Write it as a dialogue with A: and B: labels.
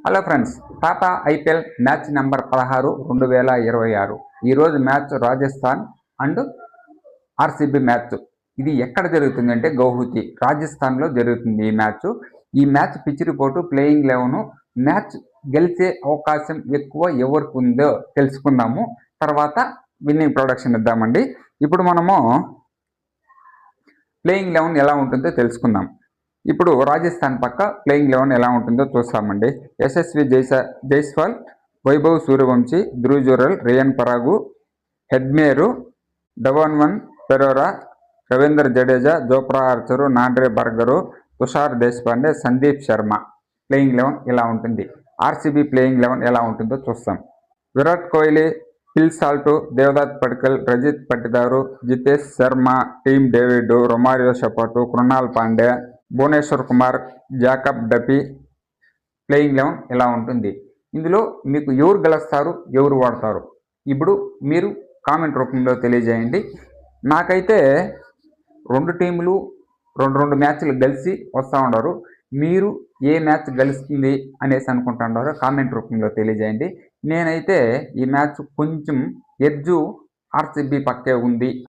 A: Hello friends, Tata IPL match number 16 2026 ఈరోజు match Rajasthan and RCB match. ఇది ఎక్కడ జరుగుతుందంటే గౌహతి, రాజస్థాన్లో జరుగుతుంది ఈ match pitch report, playing 11, match గెలిచే అవకాశం ఎక్కువ ఎవరికి ఉందో తెలుసుకుందాము. తర్వాత విన్నింగ్ ప్రొడక్షన్ ఇద్దామండి. ఇప్పుడు మనము ప్లేయింగ్ 11 ఎలా ఉంటుందో తెలుసుకుందాం. ఇప్పుడు రాజస్థాన్ పక్క ప్లేయింగ్ 11 ఎలా ఉంటుందో చూస్తామండి. Yashasvi Jaiswal, Vaibhav Suryavanshi, Dhruv Jurel, Riyan Parag, Hetmyer, Donovan Ferreira, Ravindra Jadeja, Jofra Archer, Nandre Burger, Tushar Deshpande, Sandeep Sharma. Playing 11 ఇలా ఉంటుంది. ఆర్సీబీ ప్లేయింగ్ 11 ఎలా ఉంటుందో చూస్తాం. Virat Kohli, Phil Salt, Devdutt Padikkal, Rajat Patidar, Jitesh Sharma, Tim David, Romario Shepherd, Krunal Pandey, Bhuvneshwar Kumar, Jacob Duffy. Playing 11 ఇలా ఉంటుంది. ఇందులో మీకు ఎవరు గెలుస్తారు, ఎవరు వాడతారు, ఇప్పుడు మీరు కామెంట్ రూపంలో తెలియజేయండి. నాకైతే రెండు టీములు రెండు మ్యాచ్లు గెలిచి వస్తూ ఉన్నారు. మీరు ఏ మ్యాచ్ గెలుస్తుంది అనేసి అనుకుంటున్నారో కామెంట్ రూపంలో తెలియజేయండి. నేనైతే ఈ మ్యాచ్ కొంచెం ఎడ్జు ఆర్సీబీ పక్కే ఉంది